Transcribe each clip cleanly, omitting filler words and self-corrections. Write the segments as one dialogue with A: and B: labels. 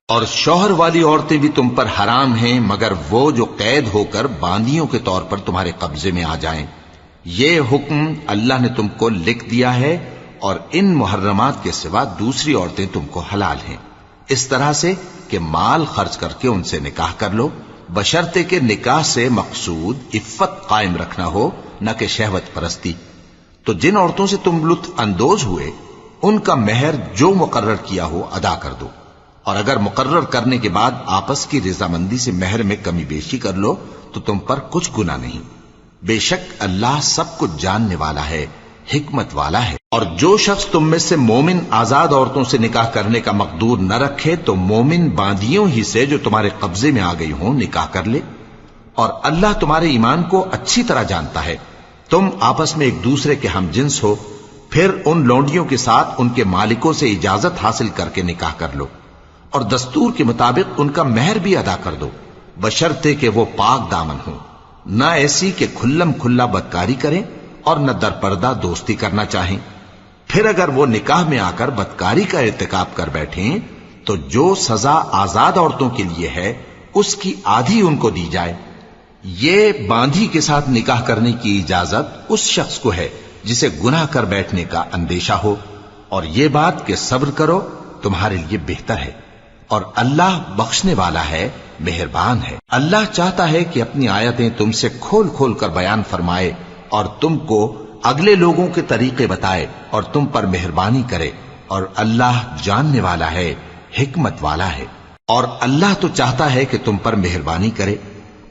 A: اور شوہر والی عورتیں بھی تم پر حرام ہیں مگر وہ جو قید ہو کر باندیوں کے طور پر تمہارے قبضے میں آ جائیں۔ یہ حکم اللہ نے تم کو لکھ دیا ہے، اور ان محرمات کے سوا دوسری عورتیں تم کو حلال ہیں، اس طرح سے کہ مال خرچ کر کے ان سے نکاح کر لو، بشرطے کہ نکاح سے مقصود عفت قائم رکھنا ہو، نہ کہ شہوت پرستی۔ تو جن عورتوں سے تم لطف اندوز ہوئے ان کا مہر جو مقرر کیا ہو ادا کر دو، اور اگر مقرر کرنے کے بعد آپس کی رضامندی سے مہر میں کمی بیشی کر لو تو تم پر کچھ گناہ نہیں۔ بے شک اللہ سب کچھ جاننے والا ہے، حکمت والا ہے۔ اور جو شخص تم میں سے مومن آزاد عورتوں سے نکاح کرنے کا مقدور نہ رکھے تو مومن باندیوں ہی سے جو تمہارے قبضے میں آ گئی ہوں نکاح کر لے، اور اللہ تمہارے ایمان کو اچھی طرح جانتا ہے۔ تم آپس میں ایک دوسرے کے ہم جنس ہو، پھر ان لونڈیوں کے ساتھ ان کے مالکوں سے اجازت حاصل کر کے نکاح کر لو، اور دستور کے مطابق ان کا مہر بھی ادا کر دو، بشرطے کہ وہ پاک دامن ہوں، نہ ایسی کہ کھلم کھلا بدکاری کریں اور نہ درپردہ دوستی کرنا چاہیں۔ پھر اگر وہ نکاح میں آ کر بدکاری کا ارتکاب کر بیٹھیں تو جو سزا آزاد عورتوں کے لیے ہے اس کی آدھی ان کو دی جائے۔ یہ باندھی کے ساتھ نکاح کرنے کی اجازت اس شخص کو ہے جسے گناہ کر بیٹھنے کا اندیشہ ہو، اور یہ بات کہ صبر کرو تمہارے لیے بہتر ہے، اور اللہ بخشنے والا ہے، مہربان ہے۔ اللہ چاہتا ہے کہ اپنی آیتیں تم سے کھول کھول کر بیان فرمائے اور تم کو اگلے لوگوں کے طریقے بتائے اور تم پر مہربانی کرے، اور اللہ جاننے والا ہے، حکمت والا ہے۔ اور اللہ تو چاہتا ہے کہ تم پر مہربانی کرے،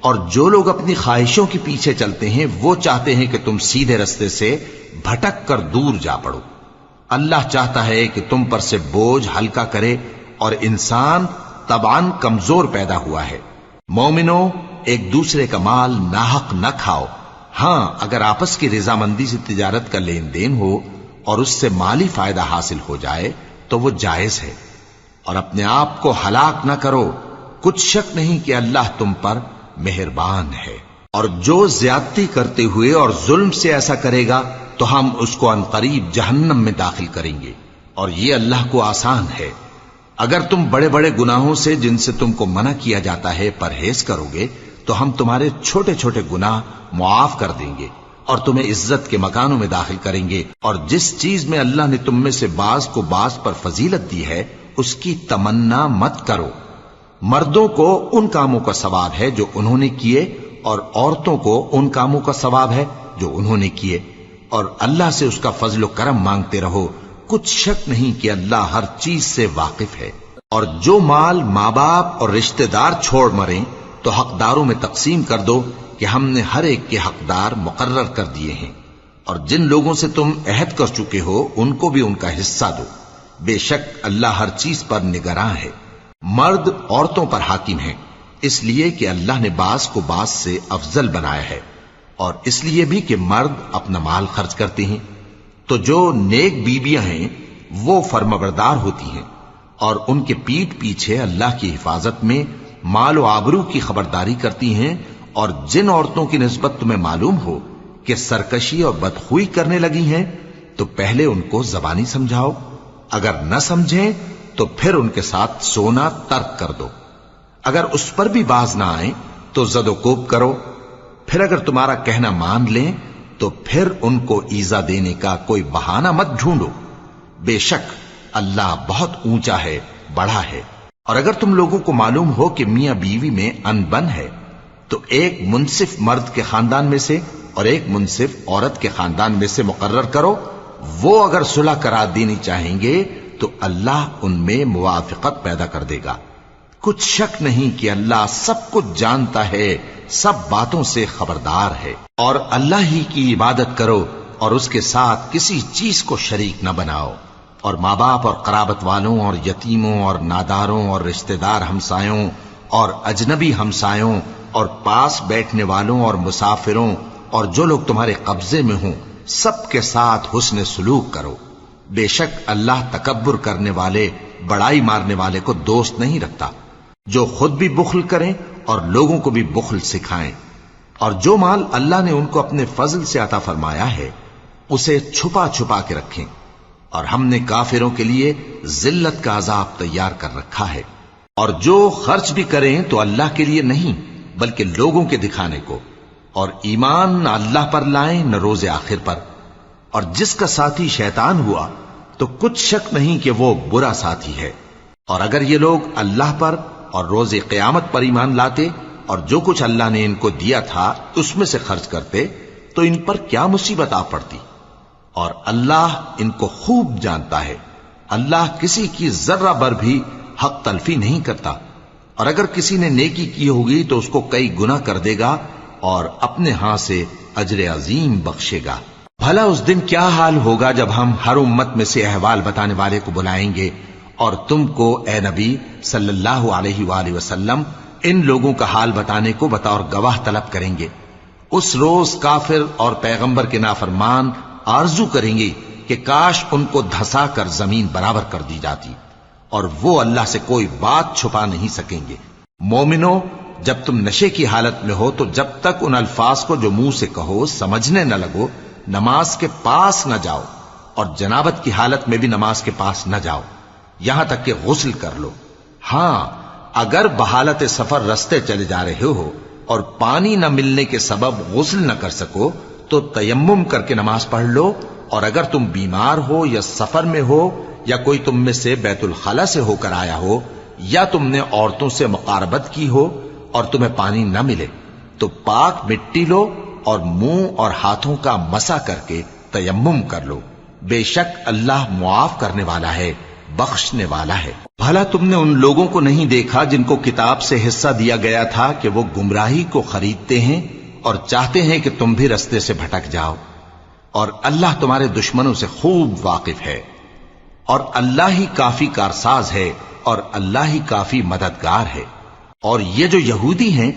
A: اور جو لوگ اپنی خواہشوں کے پیچھے چلتے ہیں وہ چاہتے ہیں کہ تم سیدھے رستے سے بھٹک کر دور جا پڑو۔ اللہ چاہتا ہے کہ تم پر سے بوجھ ہلکا کرے، اور انسان طبعاً کمزور پیدا ہوا ہے۔ مومنوں، ایک دوسرے کا مال ناحق نہ کھاؤ، ہاں اگر آپس کی رضامندی سے تجارت کا لین دین ہو اور اس سے مالی فائدہ حاصل ہو جائے تو وہ جائز ہے، اور اپنے آپ کو ہلاک نہ کرو، کچھ شک نہیں کہ اللہ تم پر مہربان ہے۔ اور جو زیادتی کرتے ہوئے اور ظلم سے ایسا کرے گا تو ہم اس کو عنقریب جہنم میں داخل کریں گے، اور یہ اللہ کو آسان ہے۔ اگر تم بڑے بڑے گناہوں سے جن سے تم کو منع کیا جاتا ہے پرہیز کرو گے تو ہم تمہارے چھوٹے چھوٹے گناہ معاف کر دیں گے اور تمہیں عزت کے مکانوں میں داخل کریں گے۔ اور جس چیز میں اللہ نے تم میں سے بعض کو بعض پر فضیلت دی ہے اس کی تمنا مت کرو۔ مردوں کو ان کاموں کا ثواب ہے جو انہوں نے کیے، اور عورتوں کو ان کاموں کا ثواب ہے جو انہوں نے کیے، اور اللہ سے اس کا فضل و کرم مانگتے رہو، کچھ شک نہیں کہ اللہ ہر چیز سے واقف ہے۔ اور جو مال ماں باپ اور رشتہ دار چھوڑ مریں تو حقداروں میں تقسیم کر دو کہ ہم نے ہر ایک کے حقدار مقرر کر دیے ہیں، اور جن لوگوں سے تم عہد کر چکے ہو ان کو بھی ان کا حصہ دو، بے شک اللہ ہر چیز پر نگراں ہے۔ مرد عورتوں پر حاکم ہیں، اس لیے کہ اللہ نے بعض کو بعض سے افضل بنایا ہے، اور اس لیے بھی کہ مرد اپنا مال خرچ کرتے ہیں۔ تو جو نیک بیویاں ہیں وہ فرمانبردار ہوتی ہیں، اور ان کے پیٹھ پیچھے اللہ کی حفاظت میں مال و آبرو کی خبرداری کرتی ہیں۔ اور جن عورتوں کی نسبت تمہیں معلوم ہو کہ سرکشی اور بدخوئی کرنے لگی ہیں تو پہلے ان کو زبانی سمجھاؤ، اگر نہ سمجھیں تو پھر ان کے ساتھ سونا ترک کر دو۔ اگر اس پر بھی باز نہ آئیں تو زد و کوب کرو، پھر اگر تمہارا کہنا مان لیں تو پھر ان کو ایذا دینے کا کوئی بہانہ مت ڈھونڈو، بے شک اللہ بہت اونچا ہے، بڑا ہے۔ اور اگر تم لوگوں کو معلوم ہو کہ میاں بیوی میں انبن ہے تو ایک منصف مرد کے خاندان میں سے اور ایک منصف عورت کے خاندان میں سے مقرر کرو، وہ اگر صلح کرا دینی چاہیں گے تو اللہ ان میں موافقت پیدا کر دے گا۔ کچھ شک نہیں کہ اللہ سب کچھ جانتا ہے، سب باتوں سے خبردار ہے۔ اور اللہ ہی کی عبادت کرو اور اس کے ساتھ کسی چیز کو شریک نہ بناؤ، اور ماں باپ اور قرابت والوں اور یتیموں اور ناداروں اور رشتہ دار ہمسایوں اور اجنبی ہمسایوں اور پاس بیٹھنے والوں اور مسافروں اور جو لوگ تمہارے قبضے میں ہوں سب کے ساتھ حسن سلوک کرو، بے شک اللہ تکبر کرنے والے، بڑائی مارنے والے کو دوست نہیں رکھتا۔ جو خود بھی بخل کریں اور لوگوں کو بھی بخل سکھائیں، اور جو مال اللہ نے ان کو اپنے فضل سے عطا فرمایا ہے اسے چھپا چھپا کے رکھیں، اور ہم نے کافروں کے لیے ذلت کا عذاب تیار کر رکھا ہے۔ اور جو خرچ بھی کریں تو اللہ کے لیے نہیں بلکہ لوگوں کے دکھانے کو، اور ایمان نہ اللہ پر لائیں نہ روز آخر پر، اور جس کا ساتھی شیطان ہوا تو کچھ شک نہیں کہ وہ برا ساتھی ہے۔ اور اگر یہ لوگ اللہ پر اور روز قیامت پر ایمان لاتے اور جو کچھ اللہ نے ان کو دیا تھا اس میں سے خرچ کرتے تو ان پر کیا مصیبت آ پڑتی، اور اللہ ان کو خوب جانتا ہے۔ اللہ کسی کی ذرہ بر بھی حق تلفی نہیں کرتا، اور اگر کسی نے نیکی کی ہوگی تو اس کو کئی گنا کر دے گا اور اپنے ہاں سے اجر عظیم بخشے گا۔ بھلا اس دن کیا حال ہوگا جب ہم ہر امت میں سے احوال بتانے والے کو بلائیں گے اور تم کو اے نبی صلی اللہ علیہ وآلہ وسلم ان لوگوں کا حال بتانے کو بطور گواہ طلب کریں گے۔ اس روز کافر اور پیغمبر کے نافرمان آرزو کریں گے کہ کاش ان کو دھسا کر زمین برابر کر دی جاتی، اور وہ اللہ سے کوئی بات چھپا نہیں سکیں گے۔ مومنو، جب تم نشے کی حالت میں ہو تو جب تک ان الفاظ کو جو منہ سے کہو سمجھنے نہ لگو نماز کے پاس نہ جاؤ، اور جنابت کی حالت میں بھی نماز کے پاس نہ جاؤ یہاں تک کہ غسل کر لو۔ ہاں، اگر بحالت سفر رستے چلے جا رہے ہو اور پانی نہ ملنے کے سبب غسل نہ کر سکو تو تیمم کر کے نماز پڑھ لو، اور اگر تم بیمار ہو یا سفر میں ہو یا کوئی تم میں سے بیت الخلا سے ہو کر آیا ہو یا تم نے عورتوں سے مقاربت کی ہو اور تمہیں پانی نہ ملے تو پاک مٹی لو اور منہ اور ہاتھوں کا مسح کر کے تیمم کر لو، بے شک اللہ معاف کرنے والا ہے، بخشنے والا ہے۔ بھلا تم نے ان لوگوں کو نہیں دیکھا جن کو کتاب سے حصہ دیا گیا تھا کہ وہ گمراہی کو خریدتے ہیں اور چاہتے ہیں کہ تم بھی رستے سے بھٹک جاؤ، اور اللہ تمہارے دشمنوں سے خوب واقف ہے، اور اللہ ہی کافی کارساز ہے، اور اللہ ہی کافی مددگار ہے۔ اور یہ جو یہودی ہیں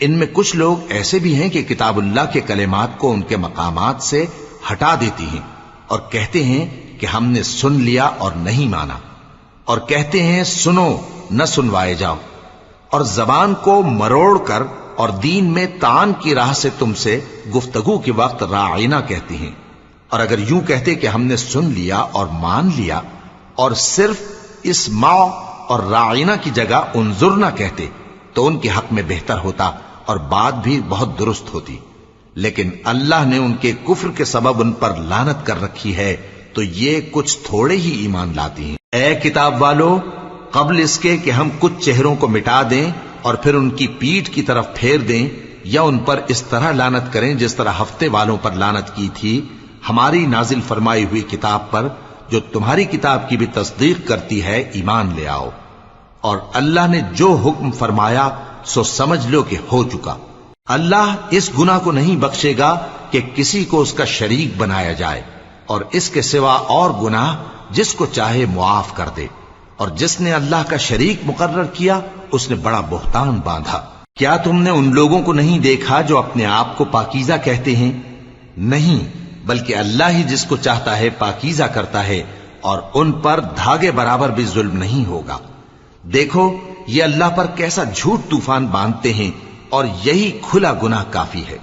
A: ان میں کچھ لوگ ایسے بھی ہیں کہ کتاب اللہ کے کلمات کو ان کے مقامات سے ہٹا دیتی ہیں اور کہتے ہیں کہ ہم نے سن لیا اور نہیں مانا، اور کہتے ہیں سنو نہ سنوائے جاؤ، اور زبان کو مروڑ کر اور دین میں طعن کی راہ سے تم سے گفتگو کے وقت راعینا کہتی ہیں۔ اور اگر یوں کہتے کہ ہم نے سن لیا اور مان لیا اور صرف اسمع اور راعینا کی جگہ انظرنا کہتے تو ان کے حق میں بہتر ہوتا اور بات بھی بہت درست ہوتی، لیکن اللہ نے ان کے کفر کے سبب ان پر لعنت کر رکھی ہے تو یہ کچھ تھوڑے ہی ایمان لاتی ہیں۔ اے کتاب والو، قبل اس کے کہ ہم کچھ چہروں کو مٹا دیں اور پھر ان کی پیٹھ کی طرف پھیر دیں یا ان پر اس طرح لعنت کریں جس طرح ہفتے والوں پر لعنت کی تھی، ہماری نازل فرمائی ہوئی کتاب پر جو تمہاری کتاب کی بھی تصدیق کرتی ہے ایمان لے آؤ، اور اللہ نے جو حکم فرمایا سو سمجھ لو کہ ہو چکا۔ اللہ اس گناہ کو نہیں بخشے گا کہ کسی کو اس کا شریک بنایا جائے، اور اس کے سوا اور گناہ جس کو چاہے معاف کر دے، اور جس نے اللہ کا شریک مقرر کیا اس نے بڑا بہتان باندھا۔ کیا تم نے ان لوگوں کو نہیں دیکھا جو اپنے آپ کو پاکیزہ کہتے ہیں؟ نہیں، بلکہ اللہ ہی جس کو چاہتا ہے پاکیزہ کرتا ہے، اور ان پر دھاگے برابر بھی ظلم نہیں ہوگا۔ دیکھو یہ اللہ پر کیسا جھوٹ طوفان باندھتے ہیں، اور یہی کھلا گناہ کافی ہے۔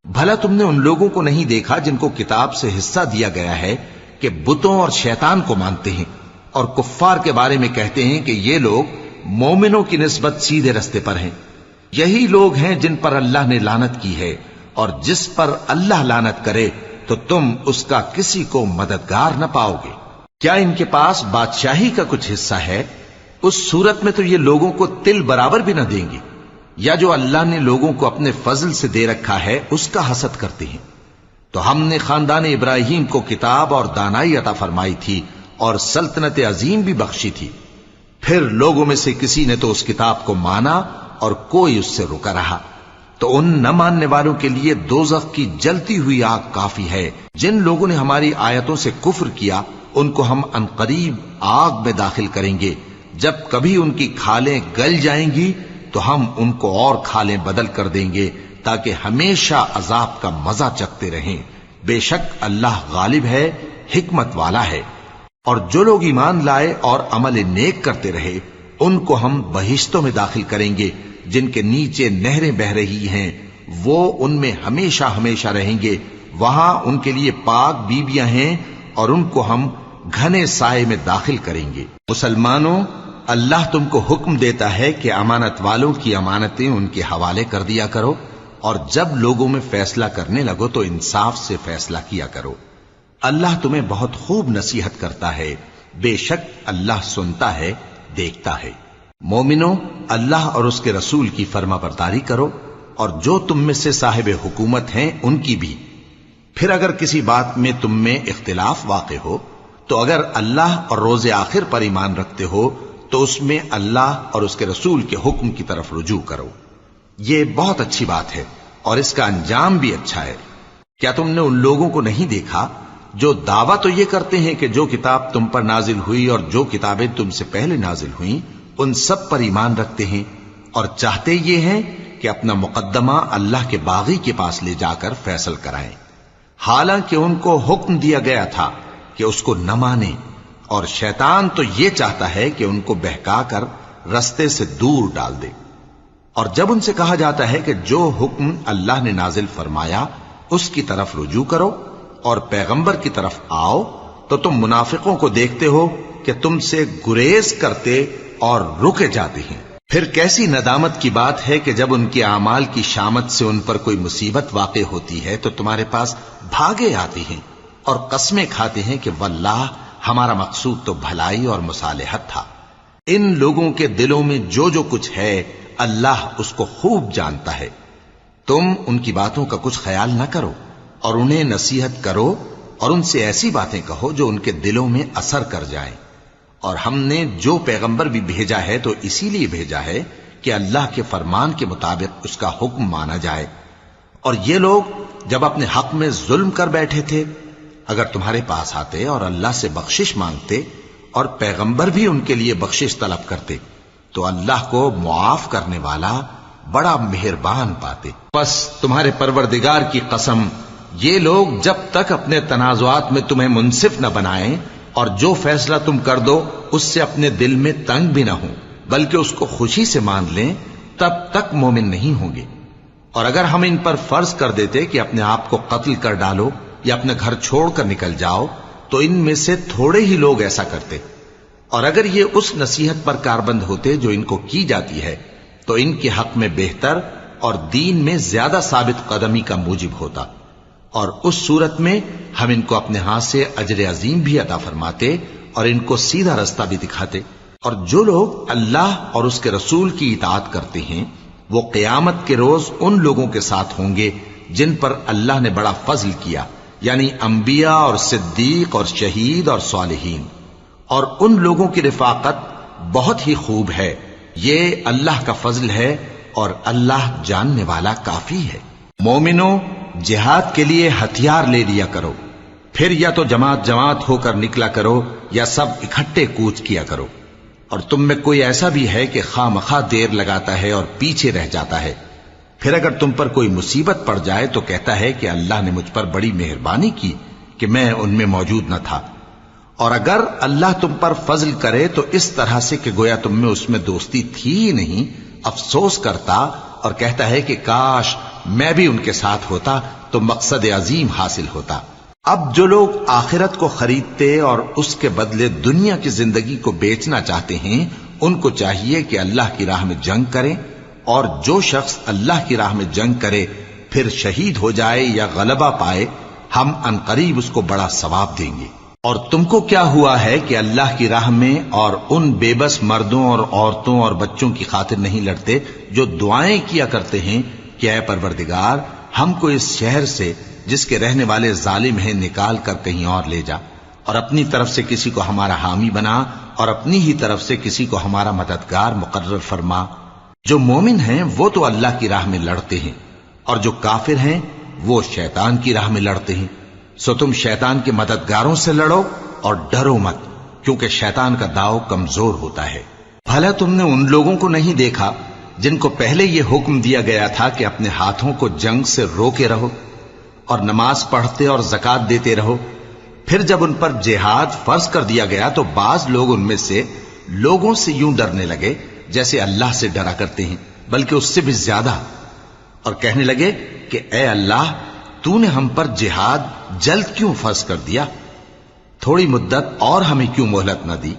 A: بھلا تم نے ان لوگوں کو نہیں دیکھا جن کو کتاب سے حصہ دیا گیا ہے کہ بتوں اور شیطان کو مانتے ہیں، اور کفار کے بارے میں کہتے ہیں کہ یہ لوگ مومنوں کی نسبت سیدھے رستے پر ہیں۔ یہی لوگ ہیں جن پر اللہ نے لعنت کی ہے، اور جس پر اللہ لعنت کرے تو تم اس کا کسی کو مددگار نہ پاؤ گے۔ کیا ان کے پاس بادشاہی کا کچھ حصہ ہے؟ اس صورت میں تو یہ لوگوں کو تل برابر بھی نہ دیں گے، یا جو اللہ نے لوگوں کو اپنے فضل سے دے رکھا ہے اس کا حسد کرتے ہیں۔ تو ہم نے خاندان ابراہیم کو کتاب اور دانائی عطا فرمائی تھی اور سلطنت عظیم بھی بخشی تھی، پھر لوگوں میں سے کسی نے تو اس کتاب کو مانا اور کوئی اس سے رکا رہا، تو ان نہ ماننے والوں کے لیے دوزخ کی جلتی ہوئی آگ کافی ہے۔ جن لوگوں نے ہماری آیتوں سے کفر کیا ان کو ہم عنقریب آگ میں داخل کریں گے، جب کبھی ان کی کھالیں گل جائیں گی تو ہم ان کو اور کھالیں بدل کر دیں گے تاکہ ہمیشہ عذاب کا مزہ چکھتے رہیں۔ بے شک اللہ غالب ہے، حکمت والا ہے۔ اور جو لوگ ایمان لائے اور عمل نیک کرتے رہے ان کو ہم بہشتوں میں داخل کریں گے جن کے نیچے نہریں بہ رہی ہیں، وہ ان میں ہمیشہ ہمیشہ رہیں گے، وہاں ان کے لیے پاک بیویاں ہیں اور ان کو ہم گھنے سائے میں داخل کریں گے۔ مسلمانوں، اللہ تم کو حکم دیتا ہے کہ امانت والوں کی امانتیں ان کے حوالے کر دیا کرو، اور جب لوگوں میں فیصلہ کرنے لگو تو انصاف سے فیصلہ کیا کرو۔ اللہ تمہیں بہت خوب نصیحت کرتا ہے، بے شک اللہ سنتا ہے، دیکھتا ہے۔ مومنو، اللہ اور اس کے رسول کی فرما برداری کرو، اور جو تم میں سے صاحب حکومت ہیں ان کی بھی۔ پھر اگر کسی بات میں تم میں اختلاف واقع ہو تو اگر اللہ اور روز آخر پر ایمان رکھتے ہو تو اس میں اللہ اور اس کے رسول کے حکم کی طرف رجوع کرو۔ یہ بہت اچھی بات ہے اور اس کا انجام بھی اچھا ہے۔ کیا تم نے ان لوگوں کو نہیں دیکھا جو دعویٰ تو یہ کرتے ہیں کہ جو کتاب تم پر نازل ہوئی اور جو کتابیں تم سے پہلے نازل ہوئیں ان سب پر ایمان رکھتے ہیں، اور چاہتے یہ ہیں کہ اپنا مقدمہ اللہ کے باغی کے پاس لے جا کر فیصل کرائیں، حالانکہ ان کو حکم دیا گیا تھا کہ اس کو نہ مانیں، اور شیطان تو یہ چاہتا ہے کہ ان کو بہکا کر رستے سے دور ڈال دے۔ اور جب ان سے کہا جاتا ہے کہ جو حکم اللہ نے نازل فرمایا اس کی طرف رجوع کرو اور پیغمبر کی طرف آؤ، تو تم منافقوں کو دیکھتے ہو کہ تم سے گریز کرتے اور رکے جاتے ہیں۔ پھر کیسی ندامت کی بات ہے کہ جب ان کے اعمال کی شامت سے ان پر کوئی مصیبت واقع ہوتی ہے تو تمہارے پاس بھاگے آتی ہیں اور قسمیں کھاتے ہیں کہ واللہ ہمارا مقصود تو بھلائی اور مصالحت تھا۔ ان لوگوں کے دلوں میں جو جو کچھ ہے اللہ اس کو خوب جانتا ہے۔ تم ان کی باتوں کا کچھ خیال نہ کرو اور انہیں نصیحت کرو اور ان سے ایسی باتیں کہو جو ان کے دلوں میں اثر کر جائیں۔ اور ہم نے جو پیغمبر بھی بھیجا ہے تو اسی لیے بھیجا ہے کہ اللہ کے فرمان کے مطابق اس کا حکم مانا جائے۔ اور یہ لوگ جب اپنے حق میں ظلم کر بیٹھے تھے، اگر تمہارے پاس آتے اور اللہ سے بخشش مانگتے اور پیغمبر بھی ان کے لیے بخشش طلب کرتے تو اللہ کو معاف کرنے والا بڑا مہربان پاتے۔ بس تمہارے پروردگار کی قسم، یہ لوگ جب تک اپنے تنازعات میں تمہیں منصف نہ بنائیں اور جو فیصلہ تم کر دو اس سے اپنے دل میں تنگ بھی نہ ہوں بلکہ اس کو خوشی سے مان لیں، تب تک مومن نہیں ہوں گے۔ اور اگر ہم ان پر فرض کر دیتے کہ اپنے آپ کو قتل کر ڈالو یا اپنے گھر چھوڑ کر نکل جاؤ تو ان میں سے تھوڑے ہی لوگ ایسا کرتے، اور اگر یہ اس نصیحت پر کاربند ہوتے جو ان کو کی جاتی ہے تو ان کے حق میں بہتر اور دین میں زیادہ ثابت قدمی کا موجب ہوتا، اور اس صورت میں ہم ان کو اپنے ہاتھ سے اجر عظیم بھی عطا فرماتے اور ان کو سیدھا رستہ بھی دکھاتے۔ اور جو لوگ اللہ اور اس کے رسول کی اطاعت کرتے ہیں وہ قیامت کے روز ان لوگوں کے ساتھ ہوں گے جن پر اللہ نے بڑا فضل کیا، یعنی انبیاء اور صدیق اور شہید اور صالحین، اور ان لوگوں کی رفاقت بہت ہی خوب ہے۔ یہ اللہ کا فضل ہے اور اللہ جاننے والا کافی ہے۔ مومنو، جہاد کے لیے ہتھیار لے لیا کرو، پھر یا تو جماعت جماعت ہو کر نکلا کرو یا سب اکٹھے کوچ کیا کرو۔ اور تم میں کوئی ایسا بھی ہے کہ خواہ مخواہ دیر لگاتا ہے اور پیچھے رہ جاتا ہے، پھر اگر تم پر کوئی مصیبت پڑ جائے تو کہتا ہے کہ اللہ نے مجھ پر بڑی مہربانی کی کہ میں ان میں موجود نہ تھا۔ اور اگر اللہ تم پر فضل کرے تو اس طرح سے کہ گویا تم میں اس میں دوستی تھی ہی نہیں، افسوس کرتا اور کہتا ہے کہ کاش میں بھی ان کے ساتھ ہوتا تو مقصد عظیم حاصل ہوتا۔ اب جو لوگ آخرت کو خریدتے اور اس کے بدلے دنیا کی زندگی کو بیچنا چاہتے ہیں ان کو چاہیے کہ اللہ کی راہ میں جنگ کریں، اور جو شخص اللہ کی راہ میں جنگ کرے پھر شہید ہو جائے یا غلبہ پائے ہم عنقریب اس کو بڑا ثواب دیں گے۔ اور تم کو کیا ہوا ہے کہ اللہ کی راہ میں اور ان بے بس مردوں اور عورتوں اور بچوں کی خاطر نہیں لڑتے جو دعائیں کیا کرتے ہیں کہ اے پروردگار ہم کو اس شہر سے جس کے رہنے والے ظالم ہیں نکال کر کہیں اور لے جا، اور اپنی طرف سے کسی کو ہمارا حامی بنا اور اپنی ہی طرف سے کسی کو ہمارا مددگار مقرر فرما۔ جو مومن ہیں وہ تو اللہ کی راہ میں لڑتے ہیں اور جو کافر ہیں وہ شیطان کی راہ میں لڑتے ہیں، سو تم شیطان کے مددگاروں سے لڑو اور ڈرو مت، کیونکہ شیطان کا داؤ کمزور ہوتا ہے۔ بھلا تم نے ان لوگوں کو نہیں دیکھا جن کو پہلے یہ حکم دیا گیا تھا کہ اپنے ہاتھوں کو جنگ سے روکے رہو اور نماز پڑھتے اور زکوٰۃ دیتے رہو، پھر جب ان پر جہاد فرض کر دیا گیا تو بعض لوگ ان میں سے لوگوں سے یوں ڈرنے لگے جیسے اللہ سے ڈرا کرتے ہیں بلکہ اس سے بھی زیادہ، اور کہنے لگے کہ اے اللہ تو نے ہم پر جہاد جلد کیوں فرض کر دیا، تھوڑی مدت اور ہمیں کیوں مہلت نہ دی۔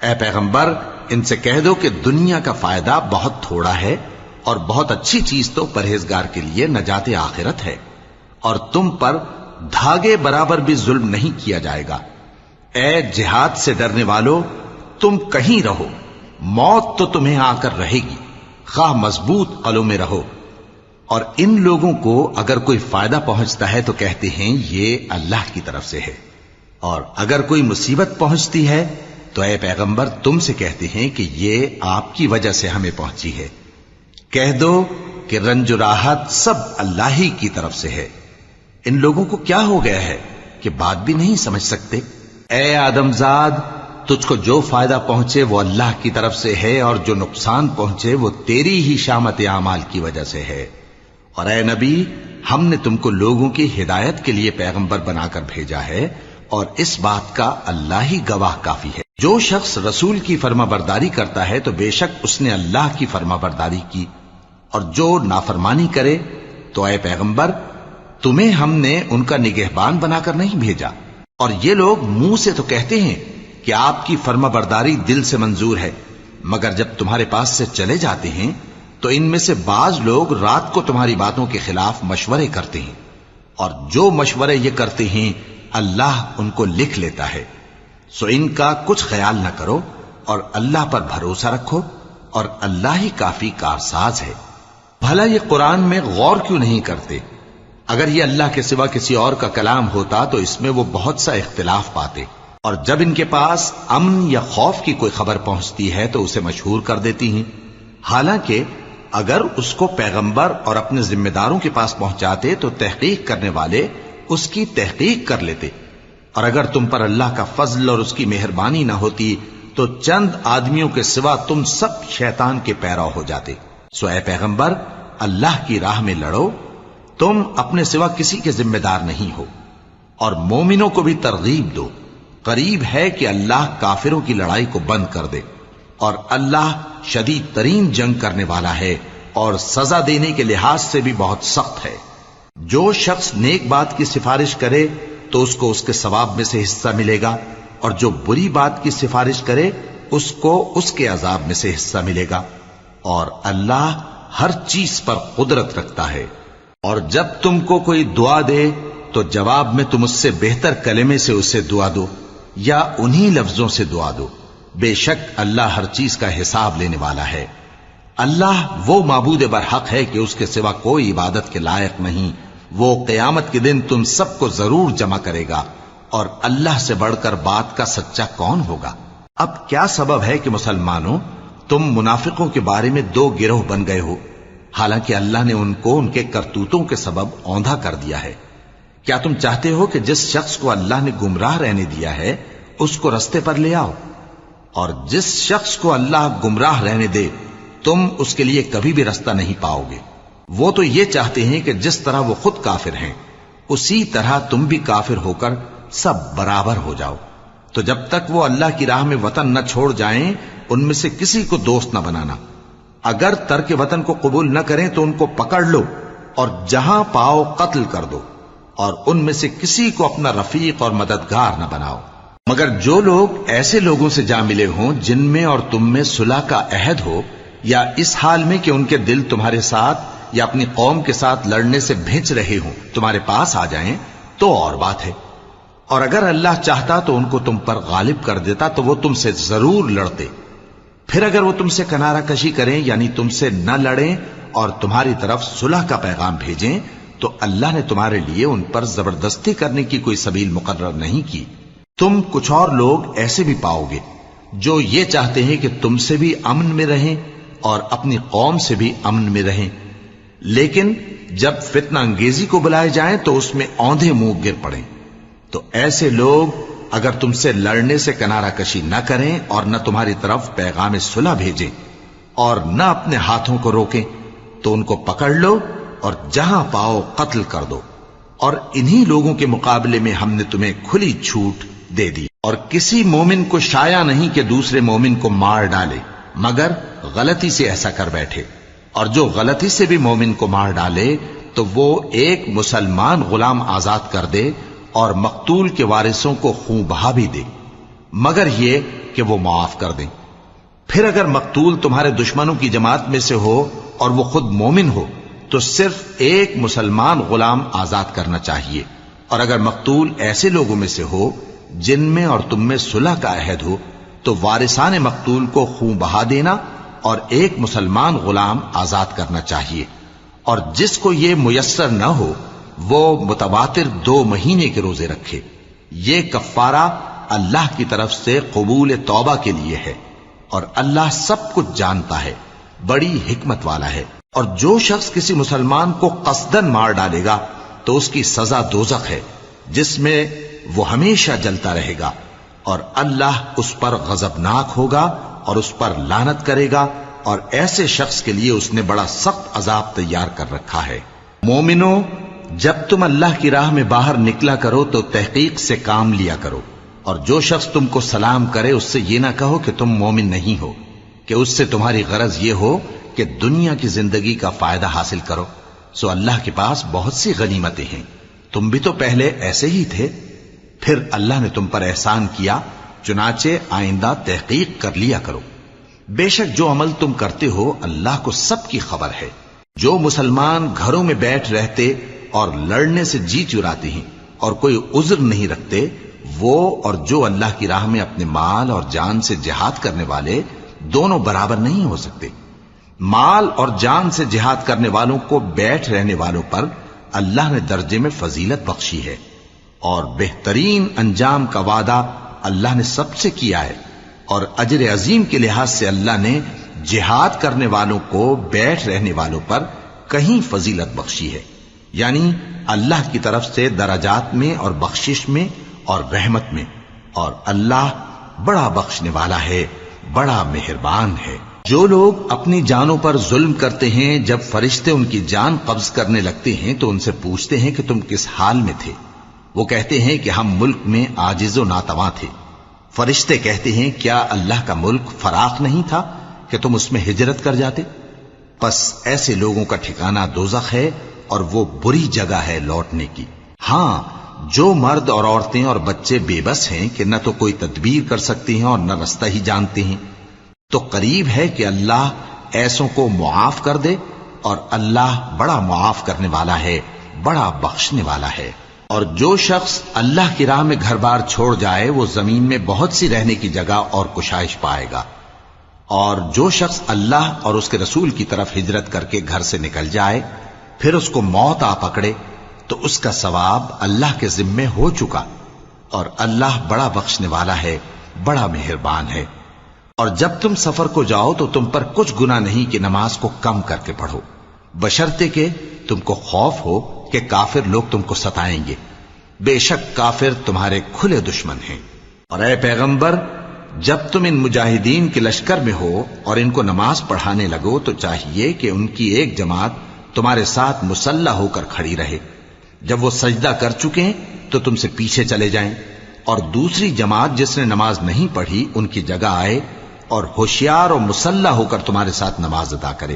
A: اے پیغمبر ان سے کہہ دو کہ دنیا کا فائدہ بہت تھوڑا ہے اور بہت اچھی چیز تو پرہیزگار کے لیے نجات آخرت ہے، اور تم پر دھاگے برابر بھی ظلم نہیں کیا جائے گا۔ اے جہاد سے ڈرنے والو، تم کہیں رہو، موت تو تمہیں آ کر رہے گی، خواہ مضبوط قلعوں میں رہو۔ اور ان لوگوں کو اگر کوئی فائدہ پہنچتا ہے تو کہتے ہیں یہ اللہ کی طرف سے ہے، اور اگر کوئی مصیبت پہنچتی ہے تو اے پیغمبر تم سے کہتے ہیں کہ یہ آپ کی وجہ سے ہمیں پہنچی ہے۔ کہہ دو کہ رنج و راحت سب اللہ ہی کی طرف سے ہے۔ ان لوگوں کو کیا ہو گیا ہے کہ بات بھی نہیں سمجھ سکتے؟ اے آدم زاد، تجھ کو جو فائدہ پہنچے وہ اللہ کی طرف سے ہے، اور جو نقصان پہنچے وہ تیری ہی شامت اعمال کی وجہ سے ہے۔ اور اے نبی، ہم نے تم کو لوگوں کی ہدایت کے لیے پیغمبر بنا کر بھیجا ہے، اور اس بات کا اللہ ہی گواہ کافی ہے۔ جو شخص رسول کی فرما برداری کرتا ہے تو بے شک اس نے اللہ کی فرما برداری کی، اور جو نافرمانی کرے تو اے پیغمبر تمہیں ہم نے ان کا نگہبان بنا کر نہیں بھیجا۔ اور یہ لوگ منہ سے تو کہتے ہیں کہ آپ کی فرما برداری دل سے منظور ہے، مگر جب تمہارے پاس سے چلے جاتے ہیں تو ان میں سے بعض لوگ رات کو تمہاری باتوں کے خلاف مشورے کرتے ہیں، اور جو مشورے یہ کرتے ہیں اللہ ان کو لکھ لیتا ہے۔ سو ان کا کچھ خیال نہ کرو اور اللہ پر بھروسہ رکھو، اور اللہ ہی کافی کارساز ہے۔ بھلا یہ قرآن میں غور کیوں نہیں کرتے؟ اگر یہ اللہ کے سوا کسی اور کا کلام ہوتا تو اس میں وہ بہت سا اختلاف پاتے، اور جب ان کے پاس امن یا خوف کی کوئی خبر پہنچتی ہے تو اسے مشہور کر دیتی ہیں، حالانکہ اگر اس کو پیغمبر اور اپنے ذمہ داروں کے پاس پہنچاتے تو تحقیق کرنے والے اس کی تحقیق کر لیتے، اور اگر تم پر اللہ کا فضل اور اس کی مہربانی نہ ہوتی تو چند آدمیوں کے سوا تم سب شیطان کے پیرو ہو جاتے۔ سو اے پیغمبر، اللہ کی راہ میں لڑو، تم اپنے سوا کسی کے ذمہ دار نہیں ہو، اور مومنوں کو بھی ترغیب دو۔ قریب ہے کہ اللہ کافروں کی لڑائی کو بند کر دے، اور اللہ شدید ترین جنگ کرنے والا ہے اور سزا دینے کے لحاظ سے بھی بہت سخت ہے۔ جو شخص نیک بات کی سفارش کرے تو اس کو اس کے ثواب میں سے حصہ ملے گا، اور جو بری بات کی سفارش کرے اس کو اس کے عذاب میں سے حصہ ملے گا، اور اللہ ہر چیز پر قدرت رکھتا ہے۔ اور جب تم کو کوئی دعا دے تو جواب میں تم اس سے بہتر کلمے سے اسے دعا دو، یا انہی لفظوں سے دعا دو، بے شک اللہ ہر چیز کا حساب لینے والا ہے۔ اللہ وہ معبود برحق ہے کہ اس کے سوا کوئی عبادت کے لائق نہیں۔ وہ قیامت کے دن تم سب کو ضرور جمع کرے گا، اور اللہ سے بڑھ کر بات کا سچا کون ہوگا؟ اب کیا سبب ہے کہ مسلمانوں تم منافقوں کے بارے میں دو گروہ بن گئے ہو، حالانکہ اللہ نے ان کو ان کے کرتوتوں کے سبب اوندھا کر دیا ہے؟ کیا تم چاہتے ہو کہ جس شخص کو اللہ نے گمراہ رہنے دیا ہے اس کو رستے پر لے آؤ، اور جس شخص کو اللہ گمراہ رہنے دے تم اس کے لیے کبھی بھی رستہ نہیں پاؤ گے؟ وہ تو یہ چاہتے ہیں کہ جس طرح وہ خود کافر ہیں اسی طرح تم بھی کافر ہو کر سب برابر ہو جاؤ۔ تو جب تک وہ اللہ کی راہ میں وطن نہ چھوڑ جائیں ان میں سے کسی کو دوست نہ بنانا۔ اگر ترک وطن کو قبول نہ کریں تو ان کو پکڑ لو اور جہاں پاؤ قتل کر دو، اور ان میں سے کسی کو اپنا رفیق اور مددگار نہ بناؤ، مگر جو لوگ ایسے لوگوں سے جا ملے ہوں جن میں اور تم میں صلح کا عہد ہو، یا اس حال میں کہ ان کے دل تمہارے ساتھ یا اپنی قوم کے ساتھ لڑنے سے بھنچ رہے ہوں تمہارے پاس آ جائیں تو اور بات ہے۔ اور اگر اللہ چاہتا تو ان کو تم پر غالب کر دیتا تو وہ تم سے ضرور لڑتے۔ پھر اگر وہ تم سے کنارہ کشی کریں یعنی تم سے نہ لڑیں اور تمہاری طرف صلح کا پیغام بھیجیں تو اللہ نے تمہارے لیے ان پر زبردستی کرنے کی کوئی سبیل مقرر نہیں کی۔ تم کچھ اور لوگ ایسے بھی پاؤ گے جو یہ چاہتے ہیں کہ تم سے بھی امن میں رہیں اور اپنی قوم سے بھی امن میں رہیں، لیکن جب فتنہ انگیزی کو بلائے جائیں تو اس میں اوندھے منہ گر پڑیں۔ تو ایسے لوگ اگر تم سے لڑنے سے کنارہ کشی نہ کریں اور نہ تمہاری طرف پیغام صلح بھیجیں اور نہ اپنے ہاتھوں کو روکیں تو ان کو پکڑ لو اور جہاں پاؤ قتل کر دو۔ اور انہی لوگوں کے مقابلے میں ہم نے تمہیں کھلی چھوٹ دے دی، اور کسی مومن کو شایع نہیں کہ دوسرے مومن کو مار ڈالے مگر غلطی سے ایسا کر بیٹھے، اور جو غلطی سے بھی مومن کو مار ڈالے تو وہ ایک مسلمان غلام آزاد کر دے اور مقتول کے وارثوں کو خون بہا بھی دے، مگر یہ کہ وہ معاف کر دیں۔ پھر اگر مقتول تمہارے دشمنوں کی جماعت میں سے ہو اور وہ خود مومن ہو تو صرف ایک مسلمان غلام آزاد کرنا چاہیے، اور اگر مقتول ایسے لوگوں میں سے ہو جن میں اور تم میں صلح کا عہد ہو تو وارثان مقتول کو خون بہا دینا اور ایک مسلمان غلام آزاد کرنا چاہیے، اور جس کو یہ میسر نہ ہو وہ متواتر 2 مہینے کے روزے رکھے۔ یہ کفارہ اللہ کی طرف سے قبول توبہ کے لیے ہے، اور اللہ سب کچھ جانتا ہے، بڑی حکمت والا ہے۔ اور جو شخص کسی مسلمان کو قصدن مار ڈالے گا تو اس کی سزا دوزخ ہے، جس میں وہ ہمیشہ جلتا رہے گا، اور اللہ اس پر غضبناک ہوگا اور اس پر لعنت کرے گا، اور ایسے شخص کے لیے اس نے بڑا سخت عذاب تیار کر رکھا ہے۔ مومنو، جب تم اللہ کی راہ میں باہر نکلا کرو تو تحقیق سے کام لیا کرو، اور جو شخص تم کو سلام کرے اس سے یہ نہ کہو کہ تم مومن نہیں ہو، کہ اس سے تمہاری غرض یہ ہو کہ دنیا کی زندگی کا فائدہ حاصل کرو۔ سو اللہ کے پاس بہت سی غنیمتیں ہیں، تم بھی تو پہلے ایسے ہی تھے، پھر اللہ نے تم پر احسان کیا، چنانچہ آئندہ تحقیق کر لیا کرو۔ بے شک جو عمل تم کرتے ہو اللہ کو سب کی خبر ہے۔ جو مسلمان گھروں میں بیٹھ رہتے اور لڑنے سے جی چراتے ہیں اور کوئی عذر نہیں رکھتے، وہ اور جو اللہ کی راہ میں اپنے مال اور جان سے جہاد کرنے والے دونوں برابر نہیں ہو سکتے۔ مال اور جان سے جہاد کرنے والوں کو بیٹھ رہنے والوں پر اللہ نے درجے میں فضیلت بخشی ہے، اور بہترین انجام کا وعدہ اللہ نے سب سے کیا ہے، اور اجر عظیم کے لحاظ سے اللہ نے جہاد کرنے والوں کو بیٹھ رہنے والوں پر کہیں فضیلت بخشی ہے، یعنی اللہ کی طرف سے درجات میں اور بخشش میں اور رحمت میں، اور اللہ بڑا بخشنے والا ہے، بڑا مہربان ہے۔ جو لوگ اپنی جانوں پر ظلم کرتے ہیں، جب فرشتے ان کی جان قبض کرنے لگتے ہیں تو ان سے پوچھتے ہیں کہ تم کس حال میں تھے؟ وہ کہتے ہیں کہ ہم ملک میں عاجز و ناتواں تھے۔ فرشتے کہتے ہیں کیا اللہ کا ملک فراخ نہیں تھا کہ تم اس میں ہجرت کر جاتے؟ پس ایسے لوگوں کا ٹھکانہ دوزخ ہے، اور وہ بری جگہ ہے لوٹنے کی۔ ہاں، جو مرد اور عورتیں اور بچے بے بس ہیں کہ نہ تو کوئی تدبیر کر سکتے ہیں اور نہ رستہ ہی جانتے ہیں، تو قریب ہے کہ اللہ ایسوں کو معاف کر دے، اور اللہ بڑا معاف کرنے والا ہے، بڑا بخشنے والا ہے۔ اور جو شخص اللہ کی راہ میں گھر بار چھوڑ جائے وہ زمین میں بہت سی رہنے کی جگہ اور کشائش پائے گا، اور جو شخص اللہ اور اس کے رسول کی طرف ہجرت کر کے گھر سے نکل جائے پھر اس کو موت آ پکڑے تو اس کا ثواب اللہ کے ذمے ہو چکا، اور اللہ بڑا بخشنے والا ہے، بڑا مہربان ہے۔ اور جب تم سفر کو جاؤ تو تم پر کچھ گناہ نہیں کہ نماز کو کم کر کے پڑھو، بشرطے کہ تم کو خوف ہو کہ کافر لوگ تم کو ستائیں گے، بے شک کافر تمہارے کھلے دشمن ہیں۔ اور اے پیغمبر، جب تم ان مجاہدین کے لشکر میں ہو اور ان کو نماز پڑھانے لگو تو چاہیے کہ ان کی ایک جماعت تمہارے ساتھ مسلح ہو کر کھڑی رہے، جب وہ سجدہ کر چکیں تو تم سے پیچھے چلے جائیں، اور دوسری جماعت جس نے نماز نہیں پڑھی ان کی جگہ آئے اور ہوشیار اور مسلح ہو کر تمہارے ساتھ نماز ادا کرے۔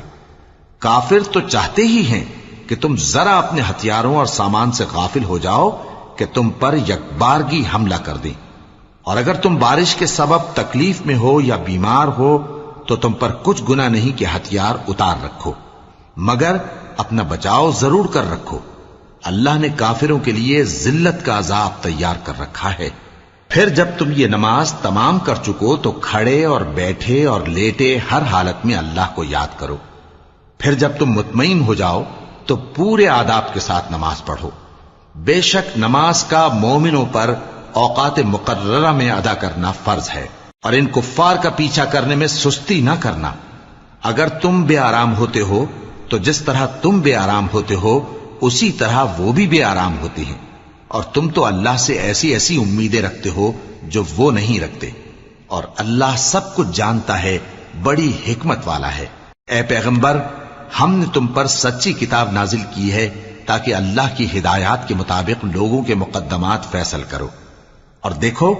A: کافر تو چاہتے ہی ہیں کہ تم ذرا اپنے ہتھیاروں اور سامان سے غافل ہو جاؤ کہ تم پر یکبارگی حملہ کر دیں، اور اگر تم بارش کے سبب تکلیف میں ہو یا بیمار ہو تو تم پر کچھ گناہ نہیں کہ ہتھیار اتار رکھو، مگر اپنا بچاؤ ضرور کر رکھو۔ اللہ نے کافروں کے لیے ذلت کا عذاب تیار کر رکھا ہے۔ پھر جب تم یہ نماز تمام کر چکو تو کھڑے اور بیٹھے اور لیٹے ہر حالت میں اللہ کو یاد کرو۔ پھر جب تم مطمئن ہو جاؤ تو پورے آداب کے ساتھ نماز پڑھو۔ بے شک نماز کا مومنوں پر اوقات مقررہ میں ادا کرنا فرض ہے، اور ان کفار کا پیچھا کرنے میں سستی نہ کرنا۔ اگر تم بے آرام ہوتے ہو تو جس طرح تم بے آرام ہوتے ہو اسی طرح وہ بھی بے آرام ہوتے ہیں، اور تم تو اللہ سے ایسی ایسی امیدیں رکھتے ہو جو وہ نہیں رکھتے، اور اللہ سب کچھ جانتا ہے، بڑی حکمت والا ہے۔ اے پیغمبر، ہم نے تم پر سچی کتاب نازل کی ہے تاکہ اللہ کی ہدایات کے مطابق لوگوں کے مقدمات فیصل کرو، اور دیکھو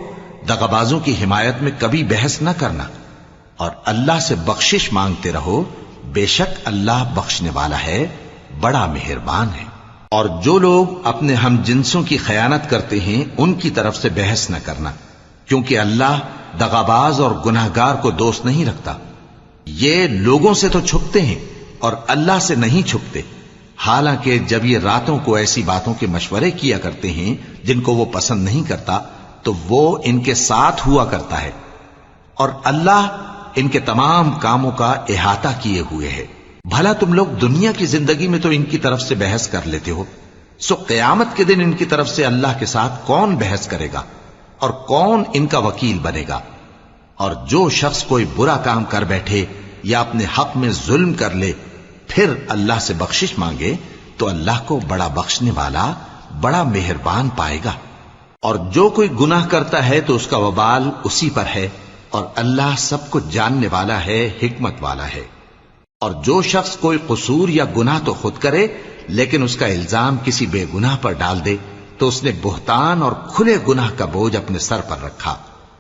A: دغابازوں کی حمایت میں کبھی بحث نہ کرنا، اور اللہ سے بخشش مانگتے رہو، بے شک اللہ بخشنے والا ہے، بڑا مہربان ہے۔ اور جو لوگ اپنے ہم جنسوں کی خیانت کرتے ہیں ان کی طرف سے بحث نہ کرنا، کیونکہ اللہ دغاباز اور گناہگار کو دوست نہیں رکھتا۔ یہ لوگوں سے تو چھپتے ہیں اور اللہ سے نہیں چھپتے، حالانکہ جب یہ راتوں کو ایسی باتوں کے مشورے کیا کرتے ہیں جن کو وہ پسند نہیں کرتا تو وہ ان کے ساتھ ہوا کرتا ہے، اور اللہ ان کے تمام کاموں کا احاطہ کیے ہوئے ہے۔ بھلا تم لوگ دنیا کی زندگی میں تو ان کی طرف سے بحث کر لیتے ہو، سو قیامت کے دن ان کی طرف سے اللہ کے ساتھ کون بحث کرے گا اور کون ان کا وکیل بنے گا؟ اور جو شخص کوئی برا کام کر بیٹھے یا اپنے حق میں ظلم کر لے پھر اللہ سے بخشش مانگے تو اللہ کو بڑا بخشنے والا، بڑا مہربان پائے گا۔ اور جو کوئی گناہ کرتا ہے تو اس کا وبال اسی پر ہے، اور اللہ سب کچھ جاننے والا ہے، حکمت والا ہے۔ اور جو شخص کوئی قصور یا گناہ تو خود کرے لیکن اس کا الزام کسی بے گناہ پر ڈال دے تو اس نے بہتان اور کھلے گناہ کا بوجھ اپنے سر پر رکھا۔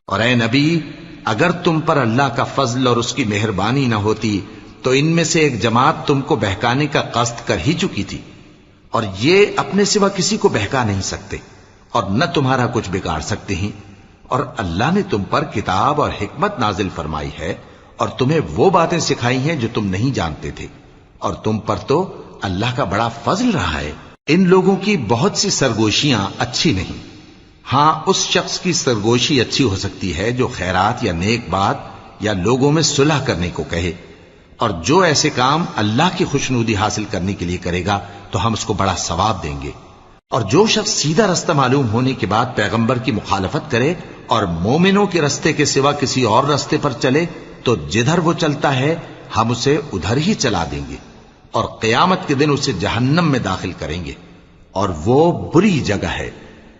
A: اور اے نبی، اگر تم پر اللہ کا فضل اور اس کی مہربانی نہ ہوتی تو ان میں سے ایک جماعت تم کو بہکانے کا قصد کر ہی چکی تھی، اور یہ اپنے سوا کسی کو بہکا نہیں سکتے اور نہ تمہارا کچھ بگاڑ سکتے ہیں۔ اور اللہ نے تم پر کتاب اور حکمت نازل فرمائی ہے اور تمہیں وہ باتیں سکھائی ہیں جو تم نہیں جانتے تھے، اور تم پر تو اللہ کا بڑا فضل رہا ہے۔ ان لوگوں کی بہت سی سرگوشیاں اچھی نہیں، ہاں اس شخص کی سرگوشی اچھی ہو سکتی ہے جو خیرات یا نیک بات یا لوگوں میں صلح کرنے کو کہے، اور جو ایسے کام اللہ کی خوشنودی حاصل کرنے کے لیے کرے گا تو ہم اس کو بڑا ثواب دیں گے۔ اور جو شخص سیدھا رستہ معلوم ہونے کے بعد پیغمبر کی مخالفت کرے اور مومنوں کے رستے کے سوا کسی اور رستے پر چلے تو جدھر وہ چلتا ہے ہم اسے ادھر ہی چلا دیں گے، اور قیامت کے دن اسے جہنم میں داخل کریں گے، اور وہ بری جگہ ہے۔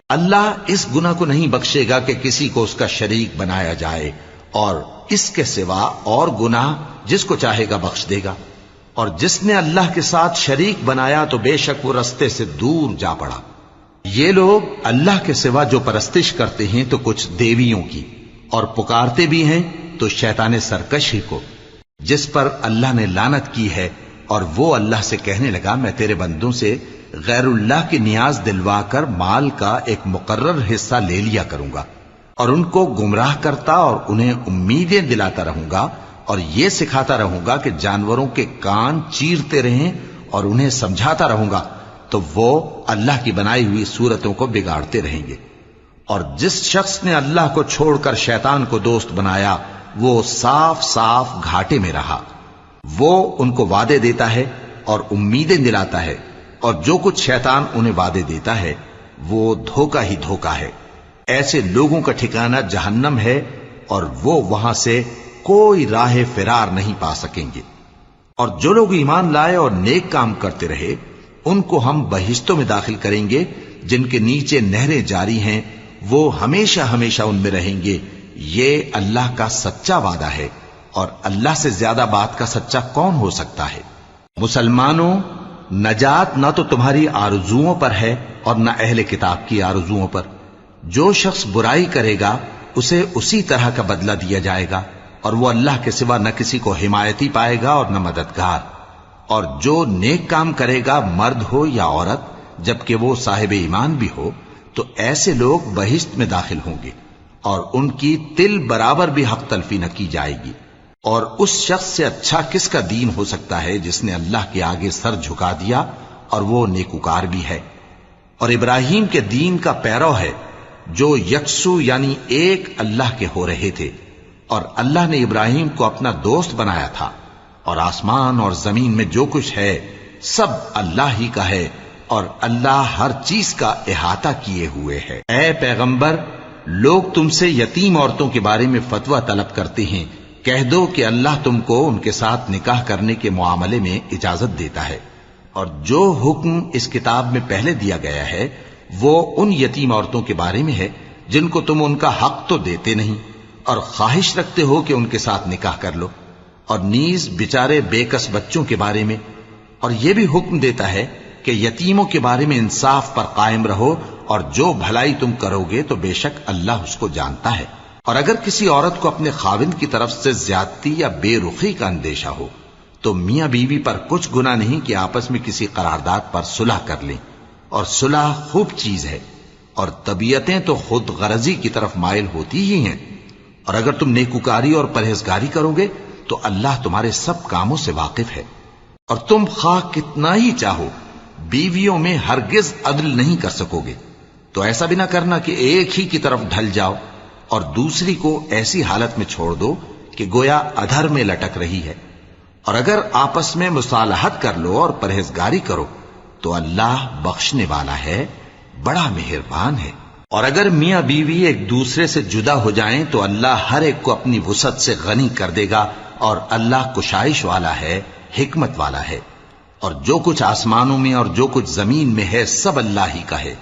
A: اللہ اس گناہ کو نہیں بخشے گا کہ کسی کو اس کا شریک بنایا جائے، اور اس کے سوا اور گناہ جس کو چاہے گا بخش دے گا، اور جس نے اللہ کے ساتھ شریک بنایا تو بے شک وہ رستے سے دور جا پڑا۔ یہ لوگ اللہ کے سوا جو پرستش کرتے ہیں تو کچھ دیویوں کی، اور پکارتے بھی ہیں تو شیطان سرکش ہی کو، جس پر اللہ نے لعنت کی ہے، اور وہ اللہ سے کہنے لگا میں تیرے بندوں سے غیر اللہ کی نیاز دلوا کر مال کا ایک مقرر حصہ لے لیا کروں گا، اور ان کو گمراہ کرتا اور انہیں امیدیں دلاتا رہوں گا، اور یہ سکھاتا رہوں گا کہ جانوروں کے کان چیرتے رہیں، اور انہیں سمجھاتا رہوں گا تو وہ اللہ کی بنائی ہوئی صورتوں کو بگاڑتے رہیں گے۔ اور جس شخص نے اللہ کو چھوڑ کر شیطان کو دوست بنایا وہ صاف صاف گھاٹے میں رہا۔ وہ ان کو وعدے دیتا ہے اور امیدیں دلاتا ہے، اور جو کچھ شیطان انہیں وعدے دیتا ہے وہ دھوکہ ہی دھوکہ ہے۔ ایسے لوگوں کا ٹھکانہ جہنم ہے، اور وہ وہاں سے کوئی راہ فرار نہیں پا سکیں گے۔ اور جو لوگ ایمان لائے اور نیک کام کرتے رہے ان کو ہم بہشتوں میں داخل کریں گے جن کے نیچے نہریں جاری ہیں، وہ ہمیشہ ہمیشہ ان میں رہیں گے۔ یہ اللہ کا سچا وعدہ ہے، اور اللہ سے زیادہ بات کا سچا کون ہو سکتا ہے؟ مسلمانوں، نجات نہ تو تمہاری آرزوؤں پر ہے اور نہ اہل کتاب کی آرزوؤں پر۔ جو شخص برائی کرے گا اسے اسی طرح کا بدلہ دیا جائے گا، اور وہ اللہ کے سوا نہ کسی کو حمایتی پائے گا اور نہ مددگار۔ اور جو نیک کام کرے گا مرد ہو یا عورت جبکہ وہ صاحب ایمان بھی ہو تو ایسے لوگ بہشت میں داخل ہوں گے، اور ان کی تل برابر بھی حق تلفی نہ کی جائے گی۔ اور اس شخص سے اچھا کس کا دین ہو سکتا ہے جس نے اللہ کے آگے سر جھکا دیا اور وہ نیکوکار بھی ہے، اور ابراہیم کے دین کا پیرو ہے جو یکسو یعنی ایک اللہ کے ہو رہے تھے، اور اللہ نے ابراہیم کو اپنا دوست بنایا تھا۔ اور آسمان اور زمین میں جو کچھ ہے سب اللہ ہی کا ہے، اور اللہ ہر چیز کا احاطہ کیے ہوئے ہے۔ اے پیغمبر، لوگ تم سے یتیم عورتوں کے بارے میں فتویٰ طلب کرتے ہیں، کہہ دو کہ اللہ تم کو ان کے ساتھ نکاح کرنے کے معاملے میں اجازت دیتا ہے، اور جو حکم اس کتاب میں پہلے دیا گیا ہے وہ ان یتیم عورتوں کے بارے میں ہے جن کو تم ان کا حق تو دیتے نہیں، اور خواہش رکھتے ہو کہ ان کے ساتھ نکاح کر لو، اور نیز بیچارے بے کس بچوں کے بارے میں، اور یہ بھی حکم دیتا ہے کہ یتیموں کے بارے میں انصاف پر قائم رہو، اور جو بھلائی تم کرو گے تو بے شک اللہ اس کو جانتا ہے۔ اور اگر کسی عورت کو اپنے خاوند کی طرف سے زیادتی یا بے رخی کا اندیشہ ہو تو میاں بیوی پر کچھ گناہ نہیں کہ آپس میں کسی قرارداد پر صلح کر لیں، اور صلح خوب چیز ہے، اور طبیعتیں تو خود غرضی کی طرف مائل ہوتی ہی ہیں، اور اگر تم نیکوکاری اور پرہیزگاری کرو گے تو اللہ تمہارے سب کاموں سے واقف ہے۔ اور تم خواہ کتنا ہی چاہو بیویوں میں ہرگز عدل نہیں کر سکو گے، تو ایسا بھی نہ کرنا کہ ایک ہی کی طرف ڈھل جاؤ اور دوسری کو ایسی حالت میں چھوڑ دو کہ گویا ادھر میں لٹک رہی ہے۔ اور اگر آپس میں مصالحت کر لو اور پرہیزگاری کرو تو اللہ بخشنے والا ہے، بڑا مہربان ہے۔ اور اگر میاں بیوی ایک دوسرے سے جدا ہو جائیں تو اللہ ہر ایک کو اپنی وسعت سے غنی کر دے گا، اور اللہ کشائش والا ہے، حکمت والا ہے۔ اور جو کچھ آسمانوں میں اور جو کچھ زمین میں ہے سب اللہ ہی کا ہے۔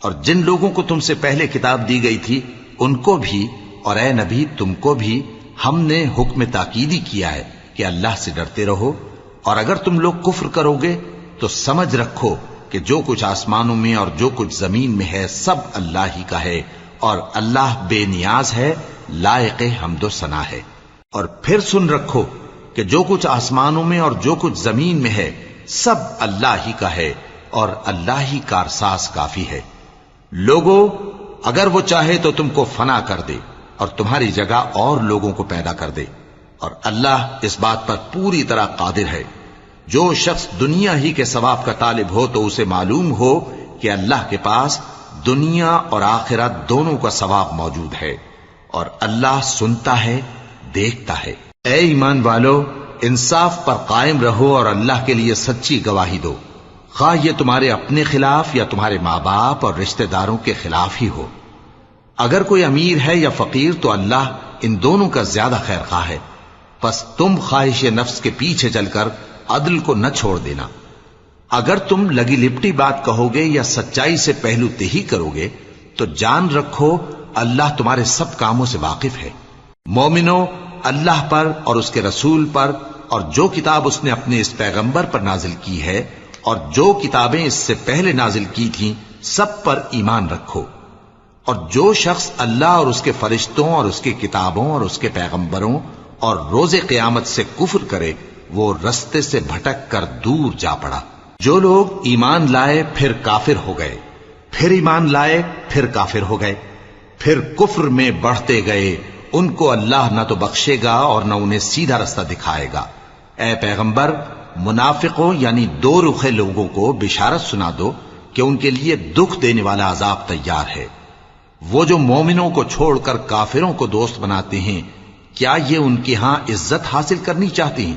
A: اور جن لوگوں کو تم سے پہلے کتاب دی گئی تھی ان کو بھی اور اے نبی تم کو بھی ہم نے حکم تاکیدی کیا ہے کہ اللہ سے ڈرتے رہو، اور اگر تم لوگ کفر کرو گے تو سمجھ رکھو کہ جو کچھ آسمانوں میں اور جو کچھ زمین میں ہے سب اللہ ہی کا ہے، اور اللہ بے نیاز ہے، لائق حمد و ثنا ہے۔ اور پھر سن رکھو کہ جو کچھ آسمانوں میں اور جو کچھ زمین میں ہے سب اللہ ہی کا ہے، اور اللہ ہی کارساز کافی ہے۔ لوگو اگر وہ چاہے تو تم کو فنا کر دے اور تمہاری جگہ اور لوگوں کو پیدا کر دے، اور اللہ اس بات پر پوری طرح قادر ہے۔ جو شخص دنیا ہی کے ثواب کا طالب ہو تو اسے معلوم ہو کہ اللہ کے پاس دنیا اور آخرت دونوں کا ثواب موجود ہے، اور اللہ سنتا ہے، دیکھتا ہے۔ اے ایمان والو، انصاف پر قائم رہو اور اللہ کے لیے سچی گواہی دو، خواہ یہ تمہارے اپنے خلاف یا تمہارے ماں باپ اور رشتہ داروں کے خلاف ہی ہو۔ اگر کوئی امیر ہے یا فقیر تو اللہ ان دونوں کا زیادہ خیر خواہ ہے، پس تم خواہش نفس کے پیچھے چل کر عدل کو نہ چھوڑ دینا۔ اگر تم لگی لپٹی بات کہو گے یا سچائی سے پہلو تہی کرو گے تو جان رکھو اللہ تمہارے سب کاموں سے واقف ہے۔ مومنو، اللہ پر اور اس کے رسول پر اور جو کتاب اس نے اپنے اس پیغمبر پر نازل کی ہے اور جو کتابیں اس سے پہلے نازل کی تھیں سب پر ایمان رکھو۔ اور جو شخص اللہ اور اس کے فرشتوں اور اس کی کتابوں اور اس کے پیغمبروں اور روز قیامت سے کفر کرے وہ رستے سے بھٹک کر دور جا پڑا۔ جو لوگ ایمان لائے پھر کافر ہو گئے، پھر ایمان لائے پھر کافر ہو گئے، پھر کفر میں بڑھتے گئے، ان کو اللہ نہ تو بخشے گا اور نہ انہیں سیدھا رستہ دکھائے گا۔ اے پیغمبر، منافقوں یعنی دو رخے لوگوں کو بشارت سنا دو کہ ان کے لیے دکھ دینے والا عذاب تیار ہے۔ وہ جو مومنوں کو چھوڑ کر کافروں کو دوست بناتے ہیں، کیا یہ ان کے ہاں عزت حاصل کرنی چاہتے ہیں؟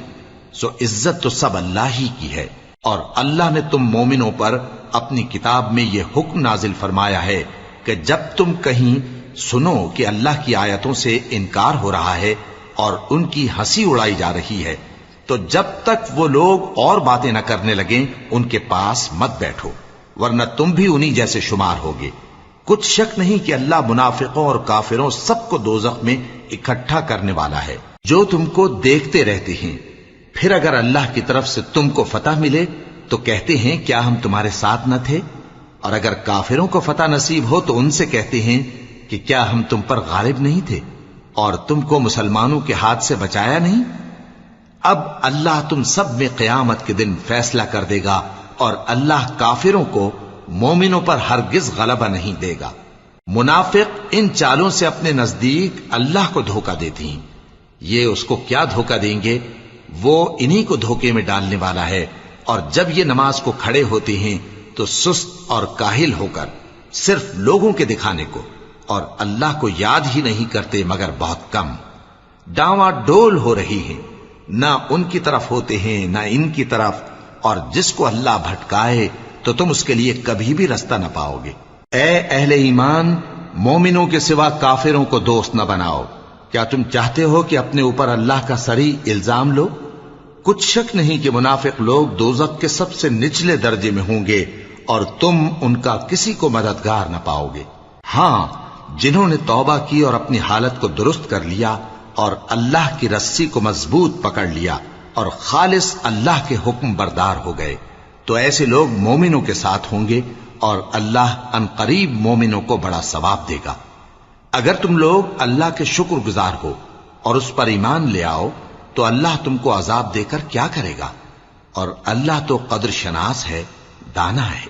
A: سو عزت تو سب اللہ ہی کی ہے۔ اور اللہ نے تم مومنوں پر اپنی کتاب میں یہ حکم نازل فرمایا ہے کہ جب تم کہیں سنو کہ اللہ کی آیتوں سے انکار ہو رہا ہے اور ان کی ہنسی اڑائی جا رہی ہے تو جب تک وہ لوگ اور باتیں نہ کرنے لگیں ان کے پاس مت بیٹھو، ورنہ تم بھی انہی جیسے شمار ہوگے۔ کچھ شک نہیں کہ اللہ منافقوں اور کافروں سب کو دوزخ میں اکٹھا کرنے والا ہے جو تم کو دیکھتے رہتے ہیں۔ پھر اگر اللہ کی طرف سے تم کو فتح ملے تو کہتے ہیں کیا ہم تمہارے ساتھ نہ تھے، اور اگر کافروں کو فتح نصیب ہو تو ان سے کہتے ہیں کہ کیا ہم تم پر غالب نہیں تھے اور تم کو مسلمانوں کے ہاتھ سے بچایا نہیں۔ اب اللہ تم سب میں قیامت کے دن فیصلہ کر دے گا، اور اللہ کافروں کو مومنوں پر ہرگز غلبہ نہیں دے گا۔ منافق ان چالوں سے اپنے نزدیک اللہ کو دھوکہ دیتی ہیں، یہ اس کو کیا دھوکہ دیں گے، وہ انہی کو دھوکے میں ڈالنے والا ہے۔ اور جب یہ نماز کو کھڑے ہوتے ہیں تو سست اور کاہل ہو کر صرف لوگوں کے دکھانے کو اور اللہ کو یاد ہی نہیں کرتے مگر بہت کم، ڈاواں ڈول ہو رہی ہیں، نہ ان کی طرف ہوتے ہیں نہ ان کی طرف، اور جس کو اللہ بھٹکائے تو تم اس کے لیے کبھی بھی رستہ نہ پاؤ گے۔ اے اہل ایمان، مومنوں کے سوا کافروں کو دوست نہ بناؤ۔ کیا تم چاہتے ہو کہ اپنے اوپر اللہ کا صریح الزام لو؟ کچھ شک نہیں کہ منافق لوگ دوزخ کے سب سے نچلے درجے میں ہوں گے اور تم ان کا کسی کو مددگار نہ پاؤ گے۔ ہاں، جنہوں نے توبہ کی اور اپنی حالت کو درست کر لیا اور اللہ کی رسی کو مضبوط پکڑ لیا اور خالص اللہ کے حکم بردار ہو گئے تو ایسے لوگ مومنوں کے ساتھ ہوں گے، اور اللہ عنقریب مومنوں کو بڑا ثواب دے گا۔ اگر تم لوگ اللہ کے شکر گزار ہو اور اس پر ایمان لے آؤ تو اللہ تم کو عذاب دے کر کیا کرے گا، اور اللہ تو قدر شناس ہے، دانا ہے۔